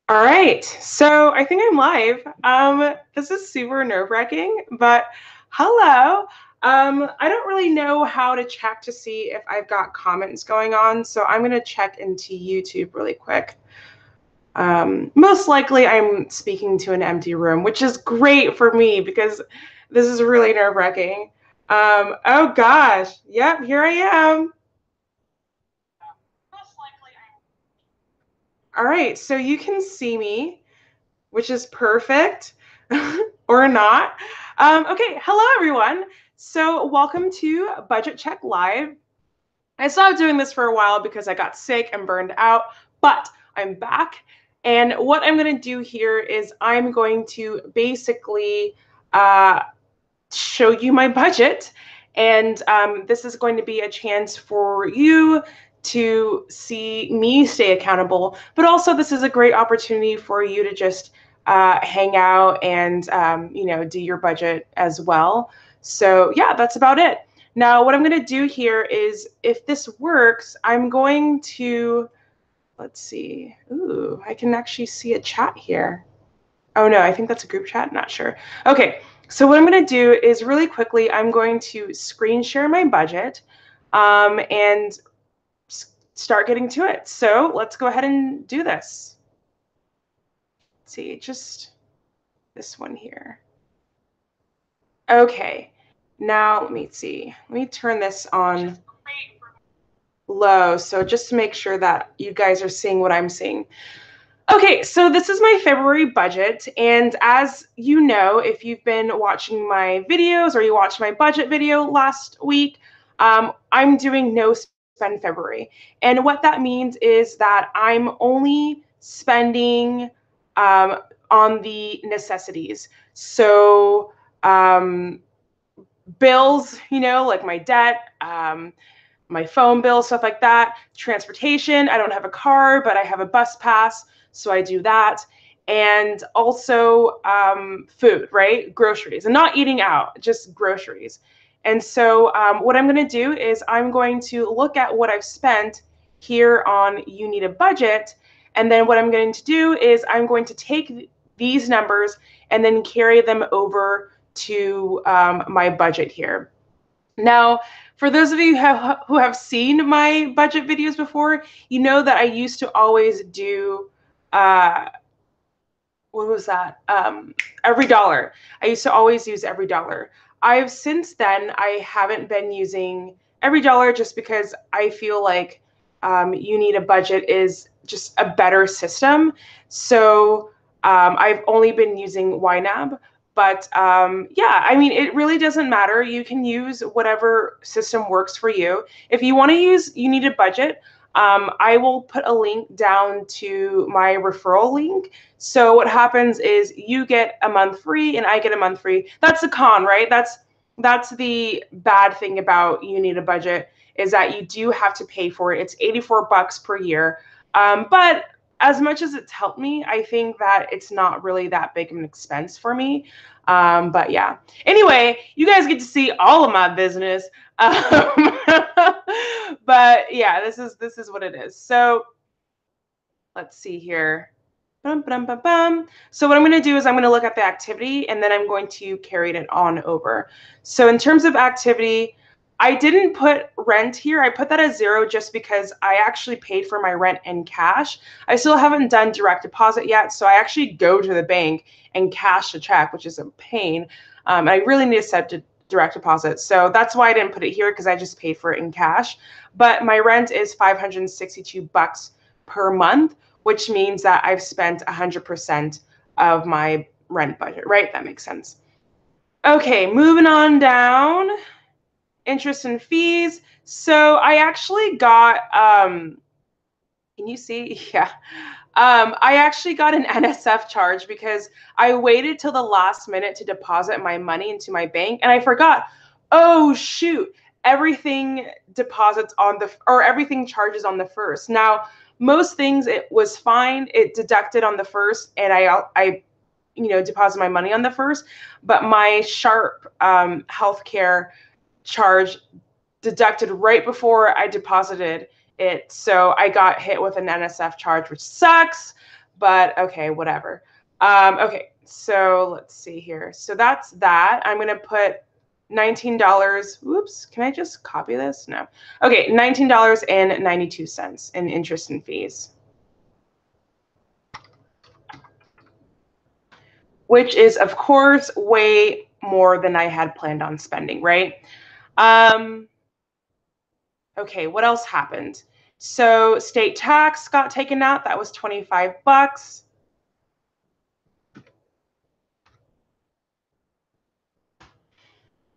All right, so I think I'm live. This is super nerve-wracking, but hello. I don't really know how to check to see if I've got comments going on, so I'm gonna check into YouTube really quick. Most likely I'm speaking to an empty room, which is great for me because this is really nerve-wracking. Oh gosh, yep, here I am. All right, so you can see me, which is perfect, or not. Okay, hello everyone. So welcome to Budget Check Live. I stopped doing this for a while because I got sick and burned out, but I'm back. And what I'm going to do here is I'm going to basically uh, show you my budget. And this is going to be a chance for you to see me stay accountable. But also, this is a great opportunity for you to just hang out and do your budget as well. So yeah, that's about it. Now, what I'm going to do here is, if this works, I'm going to, let's see. Ooh, I can actually see a chat here. Oh no, I think that's a group chat. Not sure. Okay, so what I'm going to do is really quickly, I'm going to screen share my budget and start getting to it. So let's go ahead and do this. Let's see, just this one here. Okay, now let me see. Let me turn this on low, so just to make sure that you guys are seeing what I'm seeing. Okay, so this is my February budget, and as you know, if you've been watching my videos or you watched my budget video last week, I'm doing no spend February. And what that means is that I'm only spending on the necessities. So bills, like my debt, my phone bill, stuff like that. Transportation, I don't have a car, but I have a bus pass, so I do that. And also food, right? Groceries, and not eating out, just groceries. And so what I'm going to do is I'm going to look at what I've spent here on You Need a Budget. And then what I'm going to do is I'm going to take these numbers and then carry them over to my budget here. Now, for those of you who have seen my budget videos before, you know that I used to always do, what was that? Every dollar. I used to always use every dollar. I've since then, I haven't been using every dollar just because I feel like You Need a Budget is just a better system. So I've only been using YNAB. But yeah, I mean, it really doesn't matter. You can use whatever system works for you. If you want to use You Need a Budget, I will put a link down to my referral link. So what happens is you get a month free and I get a month free. That's the con, right? That's the bad thing about You Need a Budget, is that you do have to pay for it. It's 84 bucks per year. But as much as it's helped me, I think that it's not really that big of an expense for me. But yeah. Anyway, you guys get to see all of my business. But yeah, this is what it is. So let's see here. Bum, bum, bum, bum. So what I'm going to do is I'm going to look at the activity and then I'm going to carry it on over. So in terms of activity, I didn't put rent here. I put that as 0 just because I actually paid for my rent in cash. I still haven't done direct deposit yet, so I actually go to the bank and cash a check, which is a pain. I really need to set a direct deposit. So that's why I didn't put it here, because I just paid for it in cash. But my rent is 562 bucks per month, which means that I've spent 100% of my rent budget, right? That makes sense. Okay, moving on down. Interest and fees. So I actually got, can you see? Yeah. I actually got an NSF charge because I waited till the last minute to deposit my money into my bank, and I forgot. Oh shoot, everything deposits on the, or everything charges on the first. Now, most things it was fine. It deducted on the first, and I deposit my money on the first. But my Sharp healthcare charge deducted right before I deposited it. So I got hit with an NSF charge, which sucks. but okay, whatever. Okay, so let's see here. So that's that. I'm going to put $19. Whoops, can I just copy this? No. Okay, $19.92 in interest and fees, which is, of course, way more than I had planned on spending, right? Okay, what else happened? So state tax got taken out. That was 25 bucks.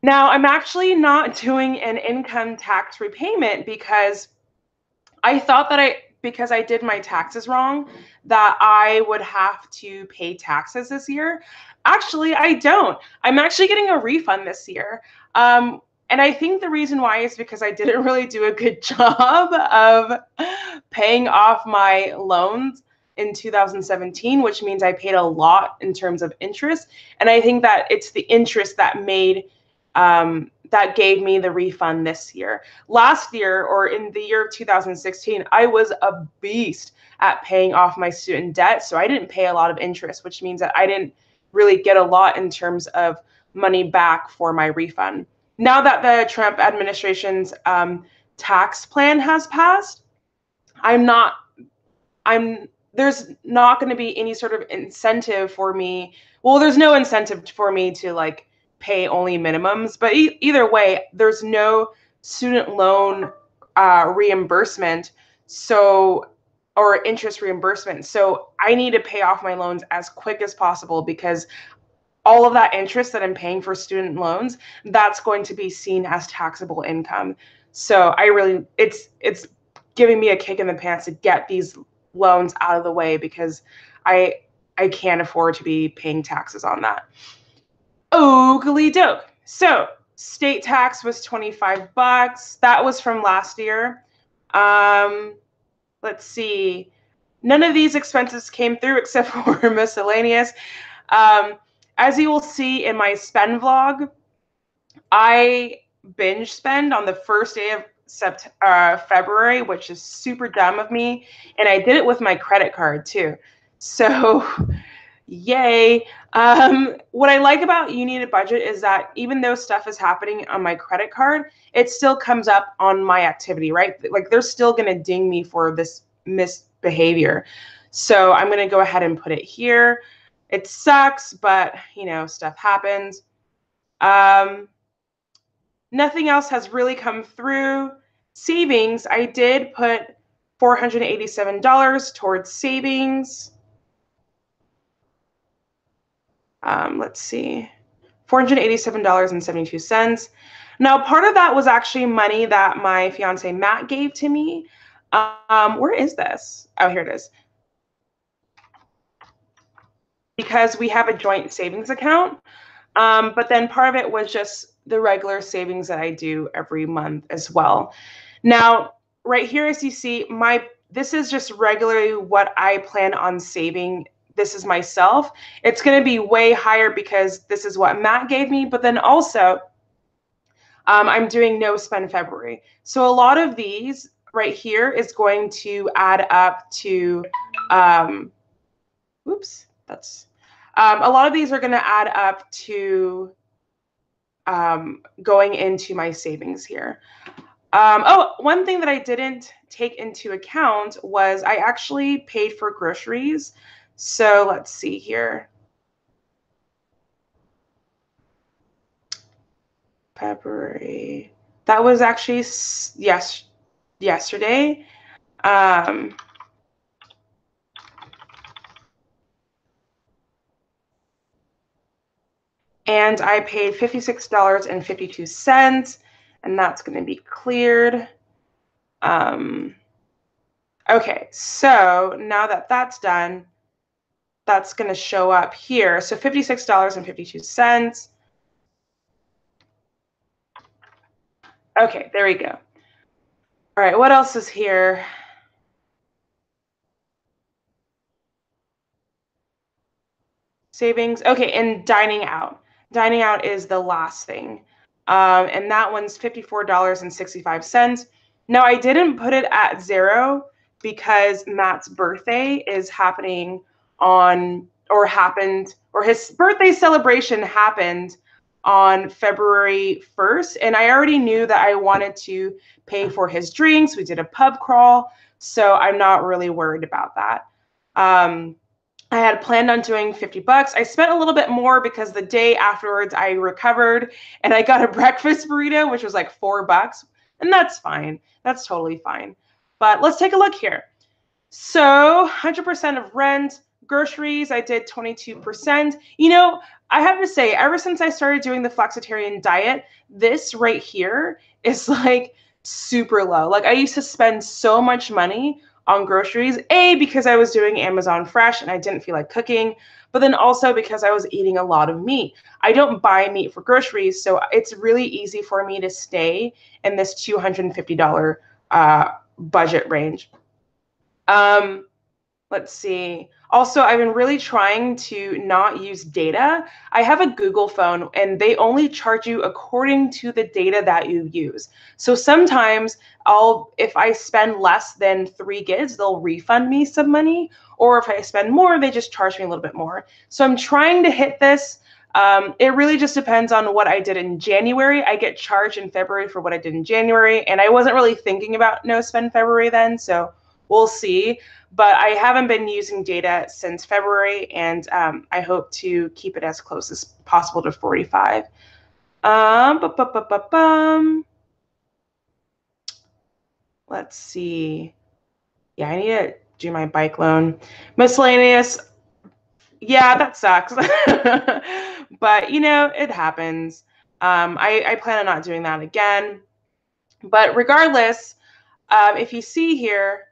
Now, I'm actually not doing an income tax repayment because I thought that because I did my taxes wrong, that I would have to pay taxes this year. Actually, I don't. I'm actually getting a refund this year. And I think the reason why is because I didn't really do a good job of paying off my loans in 2017, which means I paid a lot in terms of interest. And I think that it's the interest that that gave me the refund this year. Last year, or in the year of 2016, I was a beast at paying off my student debt. So I didn't pay a lot of interest, which means that I didn't really get a lot in terms of money back for my refund. Now that the Trump administration's tax plan has passed, I'm not, I'm, there's not going to be any sort of incentive for me. Well, there's no incentive for me to like pay only minimums, but either way, there's no student loan reimbursement. So, or interest reimbursement. So I need to pay off my loans as quick as possible because all of that interest that I'm paying for student loans, that's going to be seen as taxable income. So it's giving me a kick in the pants to get these loans out of the way because I I can't afford to be paying taxes on that. Oogly doke. So state tax was 25 bucks. That was from last year. Um, let's see. None of these expenses came through except for miscellaneous. Um, as you will see in my spend vlog, I binge spend on the first day of February, which is super dumb of me. And I did it with my credit card too. So yay. What I like about You Need a Budget is that even though stuff is happening on my credit card, it still comes up on my activity, right? Like they're still going to ding me for this misbehavior. So I'm going to go ahead and put it here. It sucks, but you know, stuff happens. Nothing else has really come through. Savings, I did put $487 towards savings. Let's see, $487.72. Now, part of that was actually money that my fiance Matt gave to me. Where is this? Oh, here it is. Because we have a joint savings account. But then part of it was just the regular savings that I do every month as well. Now, right here, as you see, this is just regularly what I plan on saving. This is myself. It's going to be way higher because this is what Matt gave me, but then also I'm doing no spend February. So a lot of these right here is going to add up to, oops, that's, a lot of these are going to add up to going into my savings here. Oh, one thing that I didn't take into account was I actually paid for groceries. So let's see here. February. That was actually yesterday. And I paid $56.52, and that's going to be cleared. Okay, so now that that's done, that's going to show up here. So $56.52. Okay, there we go. All right, what else is here? Savings. Okay, and dining out. Dining out is the last thing. And that one's $54.65. Now, I didn't put it at zero because Matt's birthday is happening on, or happened, or his birthday celebration happened on February 1st. And I already knew that I wanted to pay for his drinks. We did a pub crawl. So I'm not really worried about that. I had planned on doing 50 bucks. I spent a little bit more because the day afterwards I recovered and I got a breakfast burrito, which was like $4. And that's fine. That's totally fine. But let's take a look here. So 100% of rent, groceries, I did 22%. You know, I have to say, ever since I started doing the flexitarian diet, this right here is like super low. Like I used to spend so much money on groceries, A, because I was doing Amazon Fresh and I didn't feel like cooking, but then also because I was eating a lot of meat. I don't buy meat for groceries, so it's really easy for me to stay in this $250 budget range. Let's see. Also, I've been really trying to not use data. I have a Google phone and they only charge you according to the data that you use. So sometimes if I spend less than 3 gigs, they'll refund me some money. Or if I spend more, they just charge me a little bit more. So I'm trying to hit this. It really just depends on what I did in January. I get charged in February for what I did in January. And I wasn't really thinking about no spend February then. So we'll see. But I haven't been using data since February, and I hope to keep it as close as possible to 45. Let's see. Yeah, I need to do my bike loan. Miscellaneous. Yeah, that sucks. But, you know, it happens. I plan on not doing that again. But regardless, if you see here,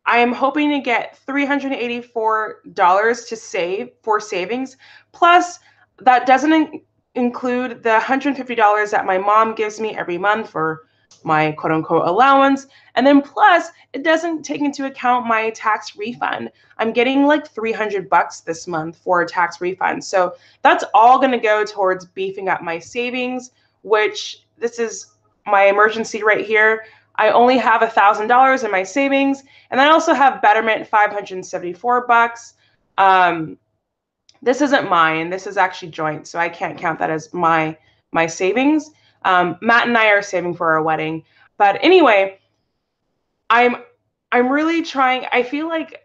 I am hoping to get $384 to save for savings. Plus, that doesn't include the $150 that my mom gives me every month for my quote unquote allowance. And then plus, it doesn't take into account my tax refund. I'm getting like $300 this month for a tax refund. So that's all going to go towards beefing up my savings, which this is my emergency right here. I only have $1,000 in my savings, and I also have Betterment $574. This isn't mine. This is actually joint, so I can't count that as my savings. Matt and I are saving for our wedding, but anyway, I'm really trying. I feel like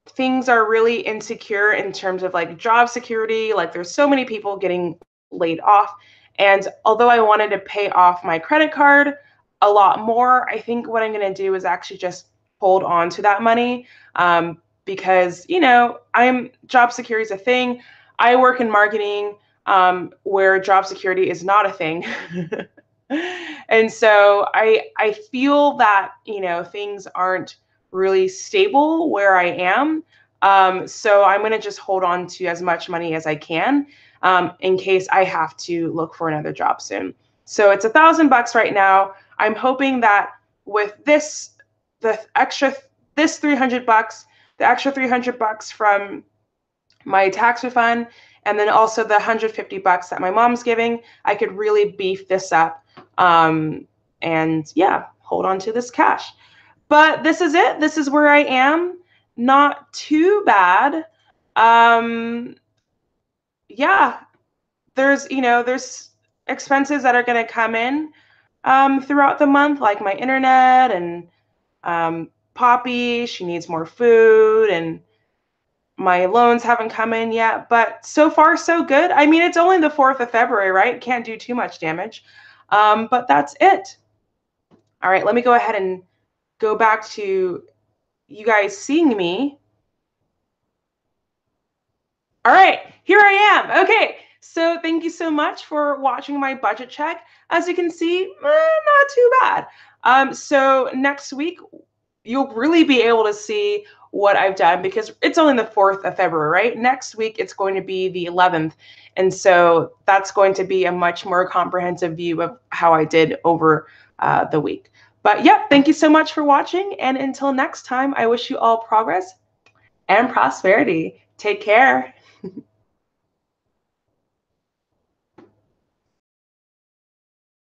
things are really insecure in terms of like job security. Like there's so many people getting laid off, and although I wanted to pay off my credit card a lot more, I think what I'm going to do is actually just hold on to that money because, you know, job security is a thing. I work in marketing where job security is not a thing. And so I feel that, you know, things aren't really stable where I am. So I'm going to just hold on to as much money as I can in case I have to look for another job soon. So it's $1,000 right now. I'm hoping that with this extra $300, the extra $300 from my tax refund, and then also the $150 that my mom's giving, I could really beef this up. And yeah, hold on to this cash. But this is it. This is where I am. Not too bad. Yeah, there's expenses that are going to come in throughout the month, like my internet and Poppy, she needs more food, and my loans haven't come in yet, but so far so good. I mean, it's only the 4th of February, right? Can't do too much damage, but that's it. All right, let me go ahead and go back to you guys seeing me. All right, here I am. Okay, so thank you so much for watching my budget check. As you can see, not too bad. So next week, you'll really be able to see what I've done because it's only the 4th of February, right? Next week, it's going to be the 11th. And so that's going to be a much more comprehensive view of how I did over the week. But yeah, thank you so much for watching. And until next time, I wish you all progress and prosperity. Take care.